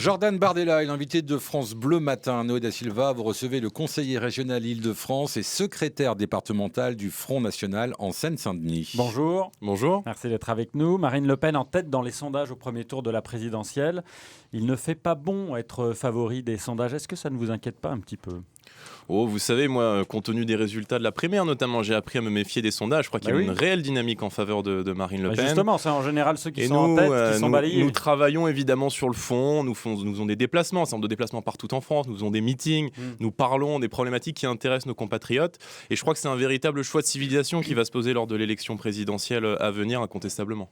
Jordan Bardella est l'invité de France Bleu Matin. Noé da Silva, vous recevez le conseiller régional Île-de-France et secrétaire départemental du Front National en Seine-Saint-Denis. Bonjour. Bonjour. Merci d'être avec nous. Marine Le Pen en tête dans les sondages au premier tour de la présidentielle. Il ne fait pas bon être favori des sondages. Est-ce que ça ne vous inquiète pas un petit peu ? Oh, vous savez, moi, compte tenu des résultats de la primaire, notamment, j'ai appris à me méfier des sondages. Je crois qu'il y a une réelle dynamique en faveur de Marine Le Pen. Justement, c'est en général ceux qui sont en tête qui sont balayés. Nous travaillons évidemment sur le fond. Nous faisons des déplacements, un certain nombre de déplacements partout en France. Nous faisons des meetings. Nous parlons des problématiques qui intéressent nos compatriotes. Et je crois que c'est un véritable choix de civilisation qui va se poser lors de l'élection présidentielle à venir, incontestablement.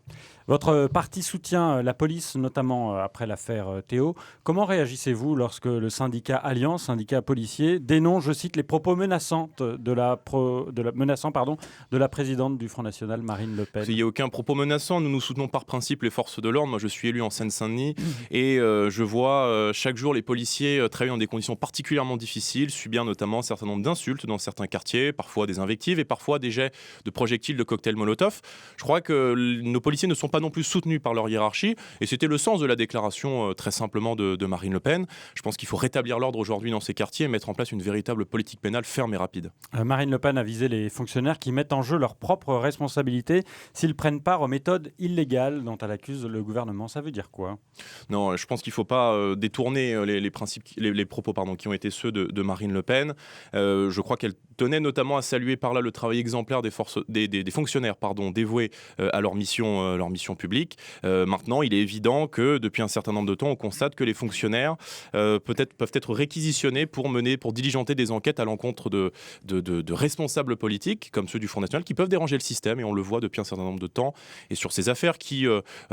Votre parti soutient la police, notamment après l'affaire Théo. Comment réagissez-vous lorsque le syndicat Alliance, syndicat policier, dénonce, je cite, les propos menaçants de la présidente du Front National, Marine Le Pen? Il n'y a aucun propos menaçant. Nous soutenons par principe les forces de l'ordre. Moi, je suis élu en Seine-Saint-Denis et je vois chaque jour les policiers travailler dans des conditions particulièrement difficiles, subir notamment un certain nombre d'insultes dans certains quartiers, parfois des invectives et parfois des jets de projectiles de cocktails Molotov. Je crois que nos policiers ne sont pas non plus soutenus par leur hiérarchie et c'était le sens de la déclaration très simplement de Marine Le Pen. Je pense qu'il faut rétablir l'ordre aujourd'hui dans ces quartiers et mettre en place une véritable politique pénale ferme et rapide. Marine Le Pen a visé les fonctionnaires qui mettent en jeu leurs propres responsabilités s'ils prennent part aux méthodes illégales dont elle accuse le gouvernement. Ça veut dire quoi ? Non, je pense qu'il ne faut pas détourner les propos qui ont été ceux de Marine Le Pen. Je crois qu'elle tenait notamment à saluer par là le travail exemplaire des fonctionnaires dévoués à leur mission publique. Maintenant, il est évident que depuis un certain nombre de temps, on constate que les fonctionnaires peuvent être réquisitionnés pour diligenter des enquêtes à l'encontre de responsables politiques, comme ceux du Front National, qui peuvent déranger le système, et on le voit depuis un certain nombre de temps, et sur ces affaires qui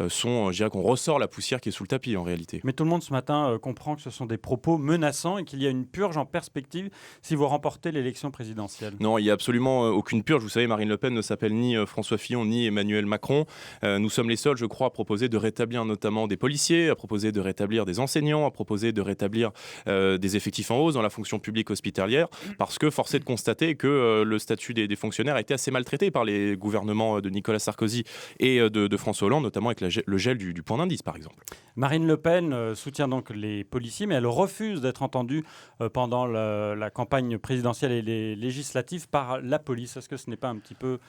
sont, je dirais qu'on ressort la poussière qui est sous le tapis en réalité. Mais tout le monde ce matin comprend que ce sont des propos menaçants et qu'il y a une purge en perspective si vous remportez l'élection présidentielle. Non, il n'y a absolument aucune purge. Vous savez, Marine Le Pen ne s'appelle ni François Fillon ni Emmanuel Macron. Nous sommes les seuls, je crois, à proposer de rétablir notamment des policiers, à proposer de rétablir des enseignants, à proposer de rétablir des effectifs en hausse dans la fonction publique hospitalière, parce que force est de constater que le statut des fonctionnaires a été assez maltraité par les gouvernements de Nicolas Sarkozy et de François Hollande, notamment avec le gel du point d'indice, par exemple. Marine Le Pen soutient donc les policiers, mais elle refuse d'être entendue pendant la campagne présidentielle et les législatives par la police. Est-ce que ce n'est pas un petit peu...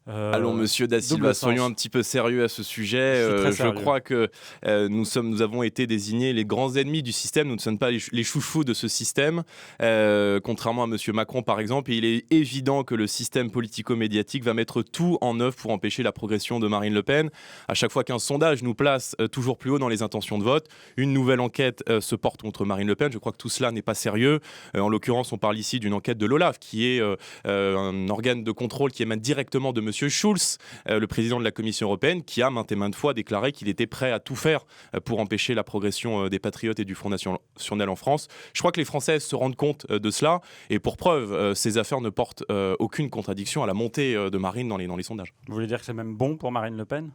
Allons, monsieur da Silva, soyons un petit peu sérieux à ce sujet. Je crois que nous avons été désignés les grands ennemis du système. Nous ne sommes pas les chouchous de ce système, contrairement à monsieur Macron, par exemple. Et il est évident que le système politico-médiatique va mettre tout en œuvre pour empêcher la progression de Marine Le Pen. À chaque fois qu'un sondage nous place toujours plus haut dans les intentions de vote, une nouvelle enquête se porte contre Marine Le Pen. Je crois que tout cela n'est pas sérieux. En l'occurrence, on parle ici d'une enquête de l'OLAF, qui est un organe de contrôle qui émane directement de monsieur Schulz, le président de la Commission européenne, qui a maintes et maintes fois déclaré qu'il était prêt à tout faire pour empêcher la progression des Patriotes et du Front National en France. Je crois que les Français se rendent compte de cela, et pour preuve, ces affaires ne portent aucune contradiction à la montée de Marine dans les sondages. Vous voulez dire que c'est même bon pour Marine Le Pen ?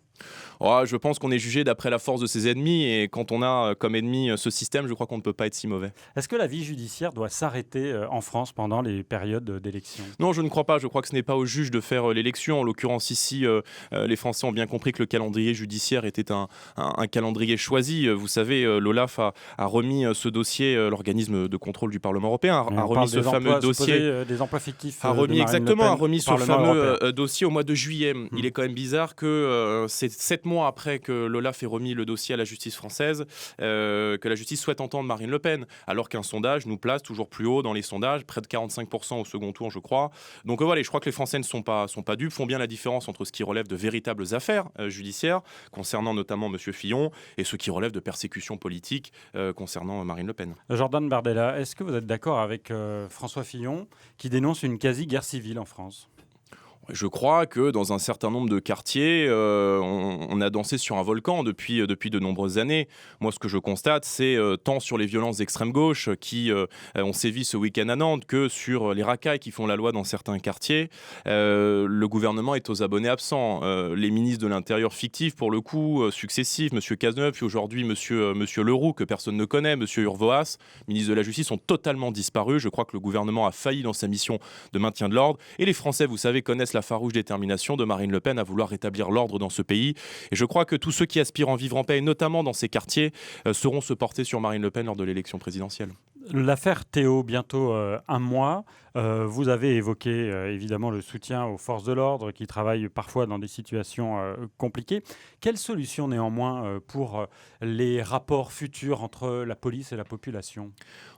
Je pense qu'on est jugé d'après la force de ses ennemis, et quand on a comme ennemi ce système, je crois qu'on ne peut pas être si mauvais. Est-ce que la vie judiciaire doit s'arrêter en France pendant les périodes d'élection ? Non, je ne crois pas. Je crois que ce n'est pas au juge de faire l'élection. En l'occurrence ici, les Français ont bien compris que le calendrier judiciaire était un calendrier choisi. Vous savez, l'OLAF a remis ce dossier, l'organisme de contrôle du Parlement européen, a remis ce fameux dossier. Des emplois fictifs. A remis ce fameux dossier au mois de juillet. Il est quand même bizarre que c'est 7 mois après que l'OLAF ait remis le dossier à la justice française, que la justice souhaite entendre Marine Le Pen, alors qu'un sondage nous place toujours plus haut dans les sondages, près de 45% au second tour, je crois. Donc voilà, je crois que les Français ne sont pas dupes, font bien la différence entre ce qui relève de véritables affaires judiciaires, concernant notamment M. Fillon, et ce qui relève de persécutions politiques concernant Marine Le Pen. Jordan Bardella, est-ce que vous êtes d'accord avec François Fillon, qui dénonce une quasi-guerre civile en France ? Je crois que dans un certain nombre de quartiers, on a dansé sur un volcan depuis de nombreuses années. Moi, ce que je constate, c'est tant sur les violences d'extrême gauche qui ont sévi ce week-end à Nantes que sur les racailles qui font la loi dans certains quartiers. Le gouvernement est aux abonnés absents. Les ministres de l'Intérieur fictifs, pour le coup, successifs, M. Cazeneuve, puis aujourd'hui M. Leroux, que personne ne connaît, M. Urvoas, ministre de la Justice, ont totalement disparu. Je crois que le gouvernement a failli dans sa mission de maintien de l'ordre. Et les Français, vous savez, connaissent la la farouche détermination de Marine Le Pen à vouloir rétablir l'ordre dans ce pays. Et je crois que tous ceux qui aspirent en vivre en paix, et notamment dans ces quartiers, sauront se porter sur Marine Le Pen lors de l'élection présidentielle. L'affaire Théo, bientôt un mois. Vous avez évoqué évidemment le soutien aux forces de l'ordre qui travaillent parfois dans des situations compliquées. Quelle solution néanmoins pour les rapports futurs entre la police et la population ?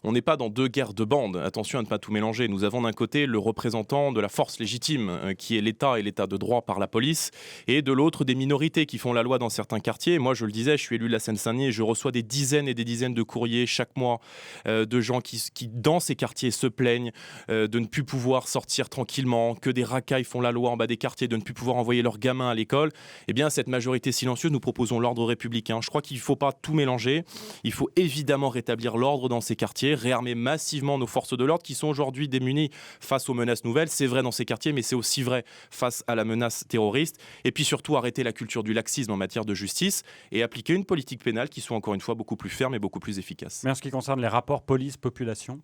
On n'est pas dans deux guerres de bandes, attention à ne pas tout mélanger. Nous avons d'un côté le représentant de la force légitime qui est l'État et l'État de droit par la police, et de l'autre des minorités qui font la loi dans certains quartiers. Moi je le disais, je suis élu de la Seine-Saint-Denis et je reçois des dizaines et des dizaines de courriers chaque mois de gens qui dans ces quartiers se plaignent de ne plus pouvoir sortir tranquillement, que des racailles font la loi en bas des quartiers, de ne plus pouvoir envoyer leurs gamins à l'école. Eh bien, cette majorité silencieuse, nous proposons l'ordre républicain. Je crois qu'il ne faut pas tout mélanger. Il faut évidemment rétablir l'ordre dans ces quartiers, réarmer massivement nos forces de l'ordre qui sont aujourd'hui démunies face aux menaces nouvelles. C'est vrai dans ces quartiers, mais c'est aussi vrai face à la menace terroriste. Et puis surtout, arrêter la culture du laxisme en matière de justice et appliquer une politique pénale qui soit encore une fois beaucoup plus ferme et beaucoup plus efficace. Mais en ce qui concerne les rapports police-population ?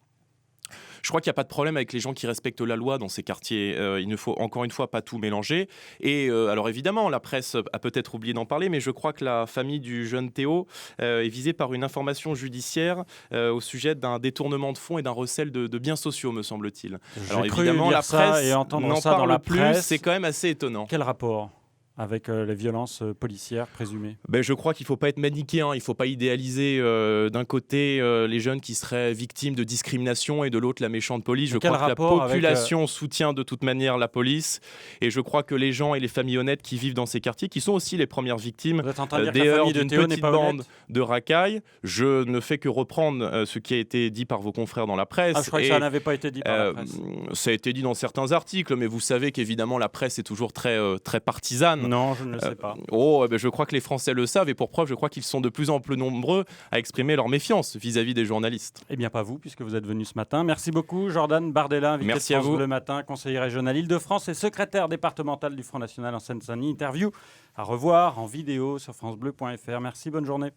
Je crois qu'il n'y a pas de problème avec les gens qui respectent la loi dans ces quartiers. Il ne faut encore une fois pas tout mélanger. Et alors évidemment, la presse a peut-être oublié d'en parler, mais je crois que la famille du jeune Théo est visée par une information judiciaire au sujet d'un détournement de fonds et d'un recel de biens sociaux, me semble-t-il. Alors évidemment, la presse et entendre ça dans la presse, c'est quand même assez étonnant. Quel rapport avec les violences policières présumées? Je crois qu'il ne faut pas être manichéen, il ne faut pas idéaliser d'un côté les jeunes qui seraient victimes de discrimination et de l'autre la méchante police. Je crois que la population soutient de toute manière la police et je crois que les gens et les familles honnêtes qui vivent dans ces quartiers, qui sont aussi les premières victimes des heurts d'une petite bande de racailles. Je ne fais que reprendre ce qui a été dit par vos confrères dans la presse. Je crois que ça n'avait pas été dit par la presse. Ça a été dit dans certains articles, mais vous savez qu'évidemment la presse est toujours très partisane. Non, je ne le sais pas. Je crois que les Français le savent et pour preuve, je crois qu'ils sont de plus en plus nombreux à exprimer leur méfiance vis-à-vis des journalistes. Eh bien, pas vous, puisque vous êtes venu ce matin. Merci beaucoup, Jordan Bardella, invité de France Bleu Matin, conseiller régional Île-de-France et secrétaire départemental du Front National en Seine-Saint-Denis. Interview à revoir en vidéo sur francebleu.fr. Merci, bonne journée.